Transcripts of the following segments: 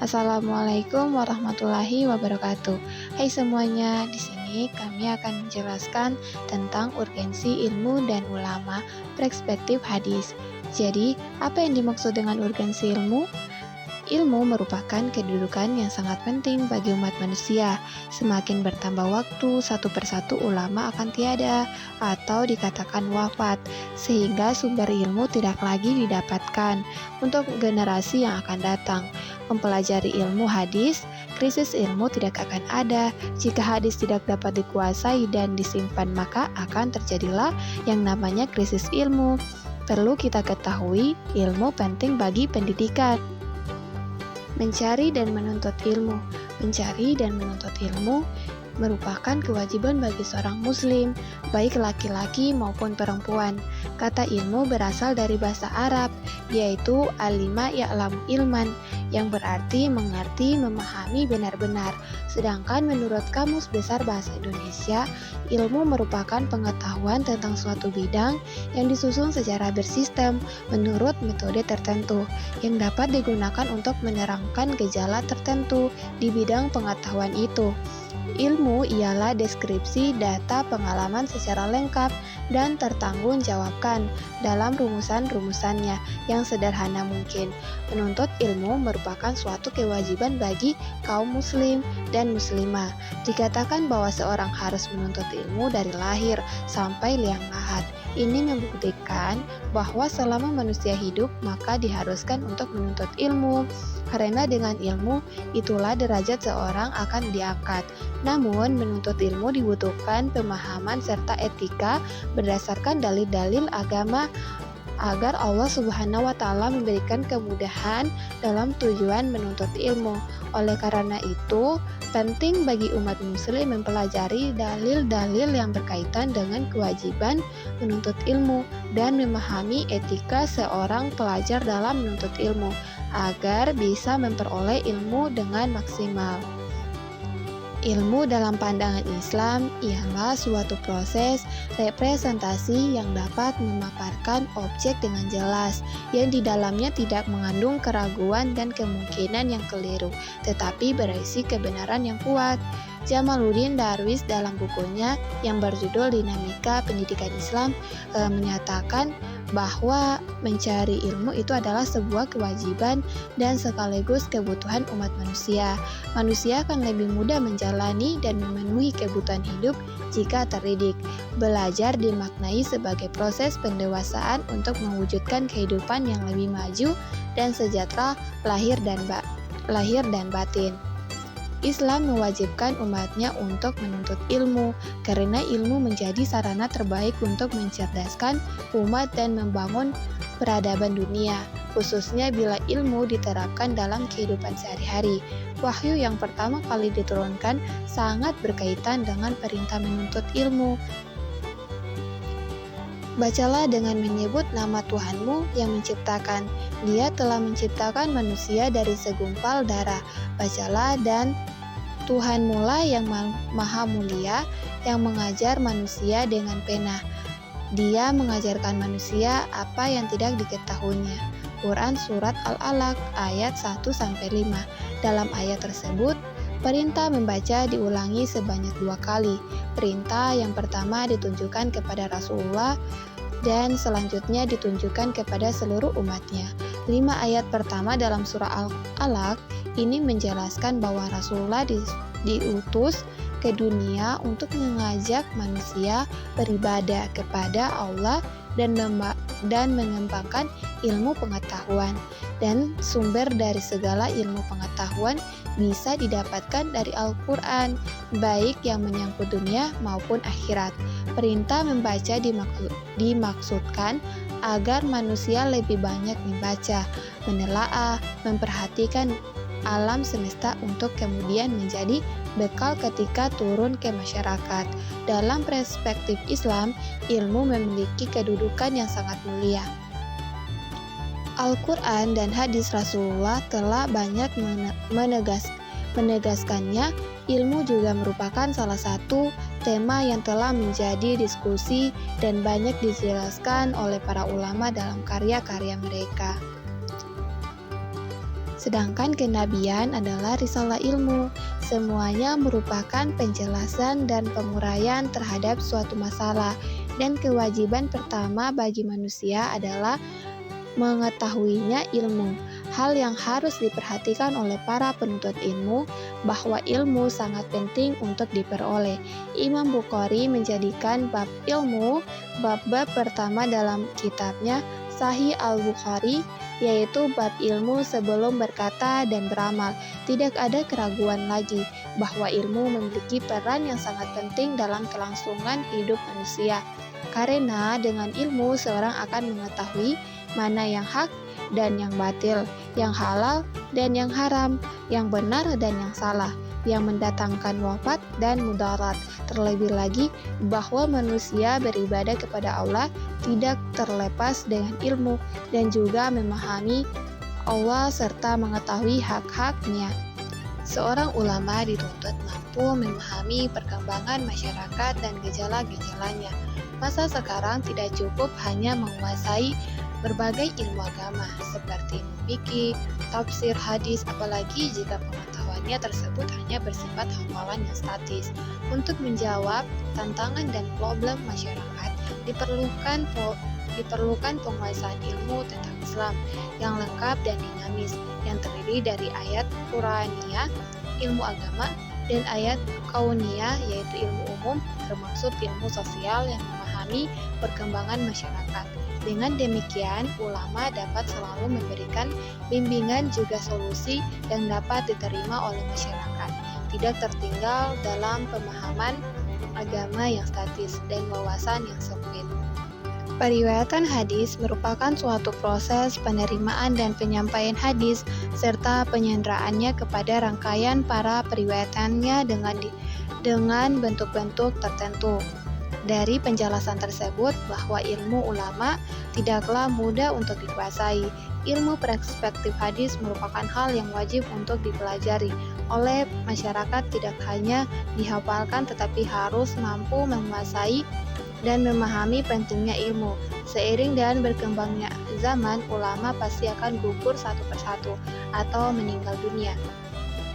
Assalamualaikum warahmatullahi wabarakatuh. Hai semuanya, di sini kami akan menjelaskan tentang urgensi ilmu dan ulama perspektif hadis. Jadi, apa yang dimaksud dengan urgensi ilmu? Ilmu merupakan kedudukan yang sangat penting bagi umat manusia. Semakin bertambah waktu, satu persatu ulama akan tiada atau dikatakan wafat, sehingga sumber ilmu tidak lagi didapatkan untuk generasi yang akan datang. Mempelajari ilmu hadis, krisis ilmu tidak akan ada. Jika hadis tidak dapat dikuasai dan disimpan, maka akan terjadilah yang namanya krisis ilmu. Perlu kita ketahui, ilmu penting bagi pendidikan. Mencari dan menuntut ilmu. Mencari dan menuntut ilmu merupakan kewajiban bagi seorang muslim, baik laki-laki maupun perempuan. Kata ilmu berasal dari bahasa Arab, yaitu alima ya'lamu ilman, yang berarti mengerti, memahami benar-benar. Sedangkan menurut Kamus Besar Bahasa Indonesia, ilmu merupakan pengetahuan tentang suatu bidang yang disusun secara bersistem menurut metode tertentu, yang dapat digunakan untuk menerangkan gejala tertentu di bidang pengetahuan itu. Ilmu ialah deskripsi data pengalaman secara lengkap dan tertanggungjawabkan dalam rumusan-rumusannya yang sederhana mungkin. Menuntut ilmu merupakan suatu kewajiban bagi kaum muslim dan muslimah. Dikatakan bahwa seorang harus menuntut ilmu dari lahir sampai liang lahat. Ini membuktikan bahwa selama manusia hidup maka diharuskan untuk menuntut ilmu, karena dengan ilmu itulah derajat seorang akan diangkat. Namun menuntut ilmu dibutuhkan pemahaman serta etika berdasarkan dalil-dalil agama agar Allah Subhanahu wa Ta'ala memberikan kemudahan dalam tujuan menuntut ilmu. Oleh karena itu, penting bagi umat muslim mempelajari dalil-dalil yang berkaitan dengan kewajiban menuntut ilmu dan memahami etika seorang pelajar dalam menuntut ilmu agar bisa memperoleh ilmu dengan maksimal. Ilmu dalam pandangan Islam ialah suatu proses representasi yang dapat memaparkan objek dengan jelas, yang di dalamnya tidak mengandung keraguan dan kemungkinan yang keliru, tetapi berisi kebenaran yang kuat. Jamaluddin Darwis dalam bukunya yang berjudul Dinamika Pendidikan Islam menyatakan bahwa mencari ilmu itu adalah sebuah kewajiban dan sekaligus kebutuhan umat manusia. Manusia akan lebih mudah menjalani dan memenuhi kebutuhan hidup jika terdidik. Belajar dimaknai sebagai proses pendewasaan untuk mewujudkan kehidupan yang lebih maju dan sejahtera lahir dan batin. Islam mewajibkan umatnya untuk menuntut ilmu, karena ilmu menjadi sarana terbaik untuk mencerdaskan umat dan membangun peradaban dunia, khususnya bila ilmu diterapkan dalam kehidupan sehari-hari. Wahyu yang pertama kali diturunkan sangat berkaitan dengan perintah menuntut ilmu. Bacalah dengan menyebut nama Tuhanmu yang menciptakan. Dia telah menciptakan manusia dari segumpal darah. Bacalah, dan Tuhanmu lah yang maha mulia, yang mengajar manusia dengan pena. Dia mengajarkan manusia apa yang tidak diketahuinya. Quran Surat Al-Alaq ayat 1-5. Dalam ayat tersebut, perintah membaca diulangi sebanyak 2 kali. Perintah yang pertama ditunjukkan kepada Rasulullah dan selanjutnya ditunjukkan kepada seluruh umatnya. 5 ayat pertama dalam surah Al-Alaq ini menjelaskan bahwa Rasulullah diutus ke dunia untuk mengajak manusia beribadah kepada Allah dan mengembangkan ilmu pengetahuan. Dan sumber dari segala ilmu pengetahuan bisa didapatkan dari Al-Quran, baik yang menyangkut dunia maupun akhirat. Perintah membaca dimaksudkan agar manusia lebih banyak membaca, menelaah, memperhatikan alam semesta untuk kemudian menjadi bekal ketika turun ke masyarakat. Dalam perspektif Islam, ilmu memiliki kedudukan yang sangat mulia. Al-Quran dan hadis Rasulullah telah banyak menegaskannya. Ilmu juga merupakan salah satu tema yang telah menjadi diskusi dan banyak dijelaskan oleh para ulama dalam karya-karya mereka. Sedangkan kenabian adalah risalah ilmu. Semuanya merupakan penjelasan dan penguraian terhadap suatu masalah. Dan kewajiban pertama bagi manusia adalah mengetahuinya ilmu. Hal yang harus diperhatikan oleh para penuntut ilmu bahwa ilmu sangat penting untuk diperoleh. Imam Bukhari menjadikan bab ilmu bab-bab pertama dalam kitabnya Sahih Al-Bukhari, yaitu bab ilmu sebelum berkata dan beramal. Tidak ada keraguan lagi bahwa ilmu memiliki peran yang sangat penting dalam kelangsungan hidup manusia. Karena dengan ilmu seorang akan mengetahui mana yang hak dan yang batil, yang halal dan yang haram, yang benar dan yang salah, yang mendatangkan wafat dan mudarat. Terlebih lagi bahwa manusia beribadah kepada Allah tidak terlepas dengan ilmu dan juga memahami Allah serta mengetahui hak-haknya. Seorang ulama dituntut mampu memahami perkembangan masyarakat dan gejala-gejalanya. Masa sekarang tidak cukup hanya menguasai berbagai ilmu agama seperti fikih, tafsir, hadis, apalagi jika pengetahuannya tersebut hanya bersifat hafalan yang statis. Untuk menjawab tantangan dan problem masyarakat, diperlukan penguasaan ilmu tentang Islam yang lengkap dan dinamis, yang terdiri dari ayat Qur'aniyah, ilmu agama, dan ayat kauniyah, yaitu ilmu umum, termasuk ilmu sosial yang memahami perkembangan masyarakat. Dengan demikian, ulama dapat selalu memberikan bimbingan juga solusi yang dapat diterima oleh masyarakat, tidak tertinggal dalam pemahaman agama yang statis dan wawasan yang sempit. Periwayatan hadis merupakan suatu proses penerimaan dan penyampaian hadis serta penyanderaannya kepada rangkaian para periwayatannya dengan bentuk-bentuk tertentu. Dari penjelasan tersebut bahwa ilmu ulama tidaklah mudah untuk dikuasai. Ilmu perspektif hadis merupakan hal yang wajib untuk dipelajari oleh masyarakat, tidak hanya dihafalkan tetapi harus mampu menguasai dan memahami pentingnya ilmu. Seiring dan berkembangnya zaman, ulama pasti akan gugur satu persatu atau meninggal dunia.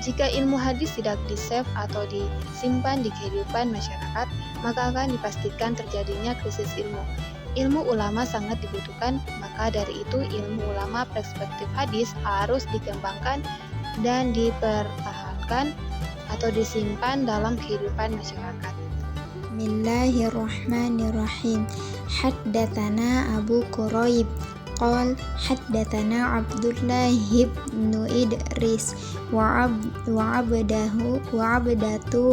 Jika ilmu hadis tidak di-save atau disimpan di kehidupan masyarakat, maka akan dipastikan terjadinya krisis ilmu. Ilmu ulama sangat dibutuhkan, maka dari itu ilmu ulama perspektif hadis harus dikembangkan dan dipertahankan atau disimpan dalam kehidupan masyarakat. Bismillahirrahmanirrahim. Haddatsana Abu Quraib qal haddatsana Abdullah ibn Idris wa abdatu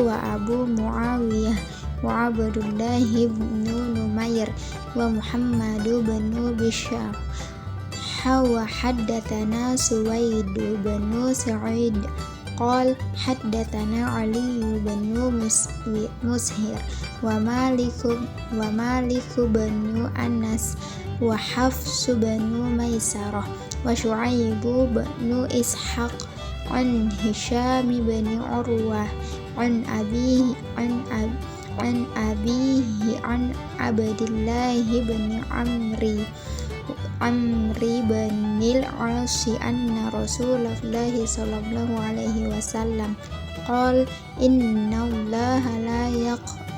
wa Abu Muawiyah wa Abdullah ibn Numair wa Muhammad bin Bishar wa haddatsana Suwaid bin Sa'id qal haddatsana Ali bin Mushir wa Malik bin Anas wa Hafs bin Maisarah wa Syu'aib bin Ishaq an Hisham bin Urwah an abihi an Abdillah bin Amri bin al-As anna Rasulullah sallallahu alaihi wasallam qala inna Allah la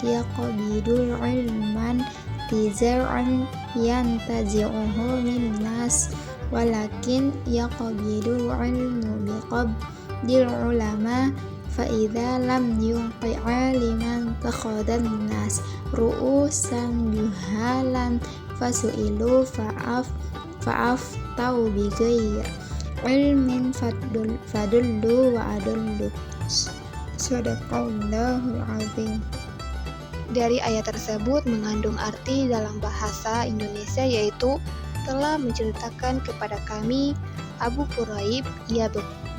yaqbidul ilman tizar'an yantazi'uhu min nas walakin yaqbidul ilmu biqabdil ulama fa idza lam yunqi'a liman takhadan nas ru'usan juhalan fasu'ilu fa'aftau bighair ilmin fadullu wa adullu. Sadaqallahul azim. Dari ayat tersebut mengandung arti dalam bahasa Indonesia, yaitu telah menceritakan kepada kami Abu Quraib, ia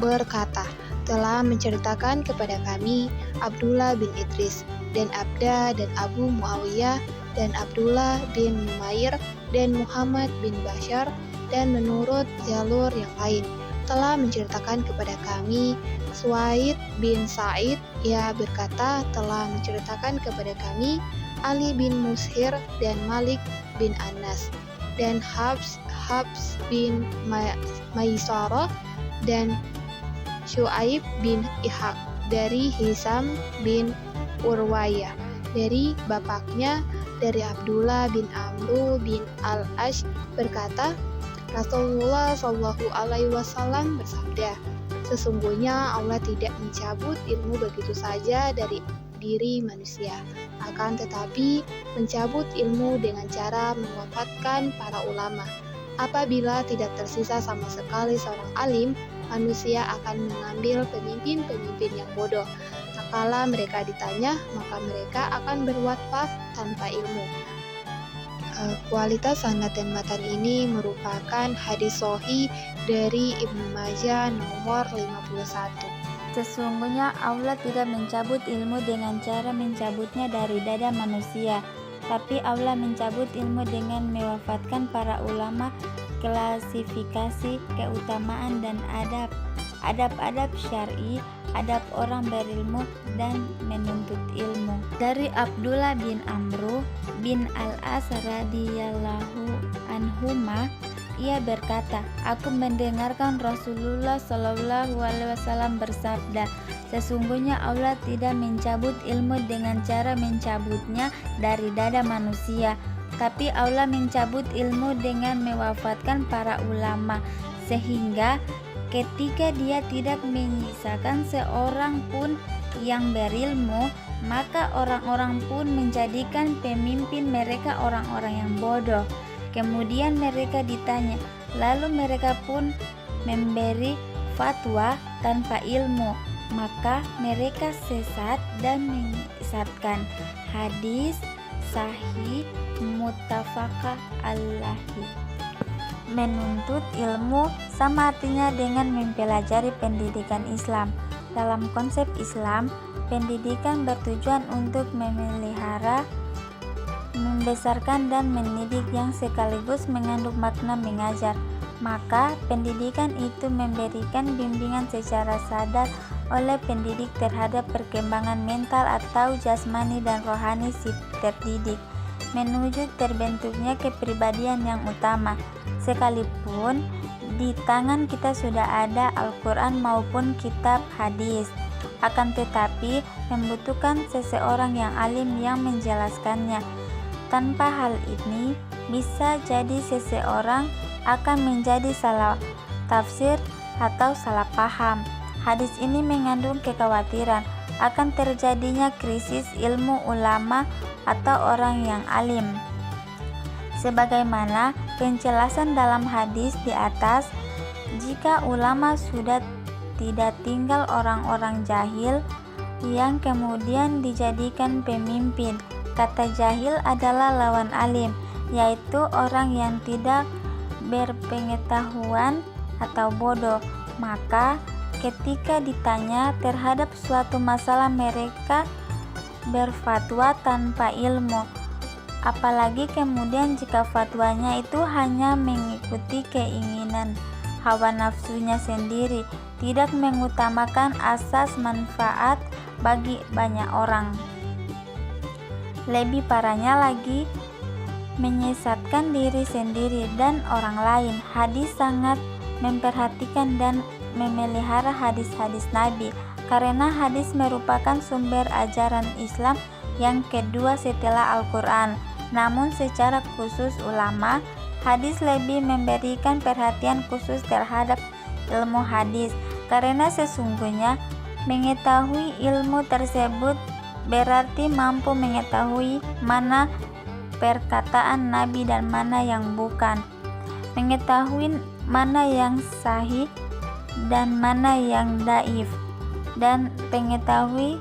berkata, telah menceritakan kepada kami Abdullah bin Idris dan Abda dan Abu Muawiyah dan Abdullah bin Numair dan Muhammad bin Bashar, dan menurut jalur yang lain telah menceritakan kepada kami Suwaid bin Sa'id, ia berkata telah menceritakan kepada kami Ali bin Mushir dan Malik bin Anas dan Hafs bin Maisarah dan Syu'aib bin Ishaq dari Hisam bin Urwayah dari bapaknya dari Abdullah bin Amru bin Al-Ash berkata, Rasulullah Shallallahu Alaihi Wasallam bersabda, sesungguhnya Allah tidak mencabut ilmu begitu saja dari diri manusia, akan tetapi mencabut ilmu dengan cara mewafatkan para ulama. Apabila tidak tersisa sama sekali seorang alim, manusia akan mengambil pemimpin-pemimpin yang bodoh. Tak kala mereka ditanya, maka mereka akan berwafat tanpa ilmu. Kualitas sanad dan matan ini merupakan hadis sahih dari Ibnu Majah nomor 51. Sesungguhnya Allah tidak mencabut ilmu dengan cara mencabutnya dari dada manusia, tapi Allah mencabut ilmu dengan mewafatkan para ulama, klasifikasi, keutamaan dan adab syar'i, adab orang berilmu dan menuntut ilmu. Dari Abdullah bin Amru bin Al-As radhiyallahu anhuma, ia berkata, aku mendengarkan Rasulullah Shallallahu Alaihi Wasallam bersabda, sesungguhnya Allah tidak mencabut ilmu dengan cara mencabutnya dari dada manusia, tapi Allah mencabut ilmu dengan mewafatkan para ulama, sehingga ketika dia tidak menyisakan seorang pun yang berilmu, maka orang-orang pun menjadikan pemimpin mereka orang-orang yang bodoh. Kemudian mereka ditanya, lalu mereka pun memberi fatwa tanpa ilmu, maka mereka sesat dan menyesatkan. Hadis sahih muttafaq alaihi. Menuntut ilmu sama artinya dengan mempelajari pendidikan Islam. Dalam konsep Islam, pendidikan bertujuan untuk memelihara, membesarkan dan mendidik yang sekaligus mengandung makna mengajar. Maka pendidikan itu memberikan bimbingan secara sadar oleh pendidik terhadap perkembangan mental atau jasmani dan rohani si terdidik, menuju terbentuknya kepribadian yang utama. Sekalipun di tangan kita sudah ada Al-Quran maupun kitab hadis, akan tetapi membutuhkan seseorang yang alim yang menjelaskannya. Tanpa hal ini, bisa jadi seseorang akan menjadi salah tafsir atau salah paham. Hadis ini mengandung kekhawatiran akan terjadinya krisis ilmu ulama atau orang yang alim. Sebagaimana penjelasan dalam hadis di atas, jika ulama sudah tidak tinggal orang-orang jahil yang kemudian dijadikan pemimpin. Kata jahil adalah lawan alim, yaitu orang yang tidak berpengetahuan atau bodoh. Maka ketika ditanya terhadap suatu masalah, mereka berfatwa tanpa ilmu. Apalagi kemudian jika fatwanya itu hanya mengikuti keinginan hawa nafsunya sendiri, tidak mengutamakan asas manfaat bagi banyak orang. Lebih parahnya lagi, menyesatkan diri sendiri dan orang lain. Hadis sangat memperhatikan dan memelihara hadis-hadis Nabi, karena hadis merupakan sumber ajaran Islam yang kedua setelah Al-Quran. Namun secara khusus ulama hadis lebih memberikan perhatian khusus terhadap ilmu hadis, karena sesungguhnya mengetahui ilmu tersebut berarti mampu mengetahui mana perkataan Nabi dan mana yang bukan, mengetahui mana yang sahih dan mana yang dhaif, dan mengetahui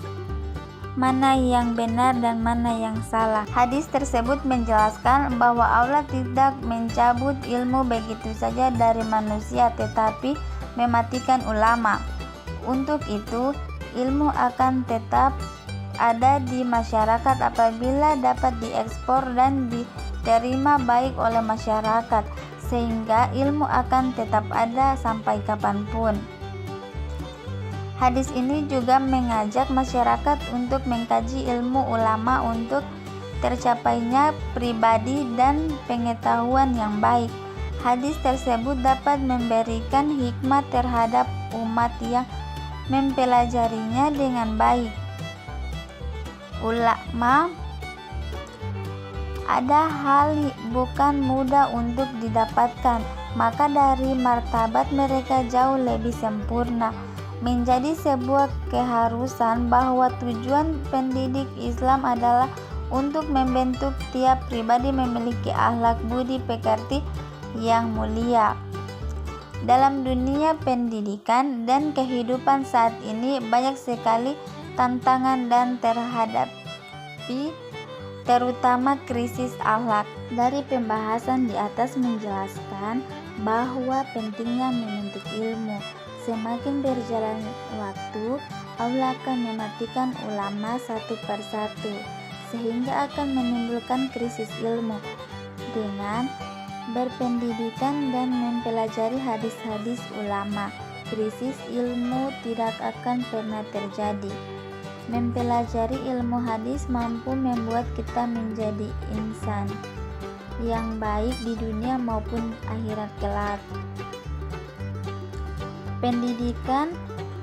mana yang benar dan mana yang salah. Hadis tersebut menjelaskan bahwa Allah tidak mencabut ilmu begitu saja dari manusia, tetapi mematikan ulama. Untuk itu, ilmu akan tetap ada di masyarakat apabila dapat diekspor dan diterima baik oleh masyarakat, sehingga ilmu akan tetap ada sampai kapanpun. Hadis ini juga mengajak masyarakat untuk mengkaji ilmu ulama untuk tercapainya pribadi dan pengetahuan yang baik, Hadis tersebut dapat memberikan hikmah terhadap umat yang mempelajarinya dengan baik. Ulama, ada hal bukan mudah untuk didapatkan, maka dari martabat mereka jauh lebih sempurna. Menjadi sebuah keharusan bahwa tujuan pendidik Islam adalah untuk membentuk tiap pribadi memiliki akhlak budi pekerti yang mulia. Dalam dunia pendidikan dan kehidupan saat ini banyak sekali tantangan dan terhadapi, terutama krisis akhlak. Dari pembahasan di atas menjelaskan bahwa pentingnya menuntut ilmu. Semakin berjalan waktu, Allah akan mematikan ulama satu persatu, sehingga akan menimbulkan krisis ilmu. Dengan berpendidikan dan mempelajari hadis-hadis ulama, krisis ilmu tidak akan pernah terjadi. Mempelajari ilmu hadis mampu membuat kita menjadi insan yang baik di dunia maupun akhirat kelak. Pendidikan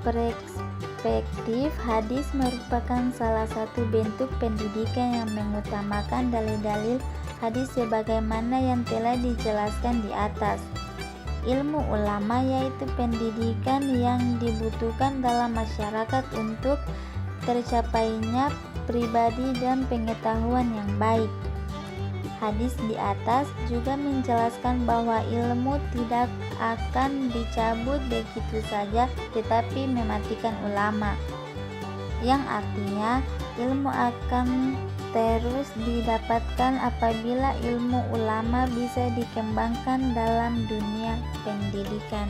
perspektif hadis merupakan salah satu bentuk pendidikan yang mengutamakan dalil-dalil hadis sebagaimana yang telah dijelaskan di atas. Ilmu ulama yaitu pendidikan yang dibutuhkan dalam masyarakat untuk tercapainya pribadi dan pengetahuan yang baik. Hadis di atas juga menjelaskan bahwa ilmu tidak akan dicabut begitu saja, tetapi mematikan ulama, yang artinya ilmu akan terus didapatkan apabila ilmu ulama bisa dikembangkan dalam dunia pendidikan.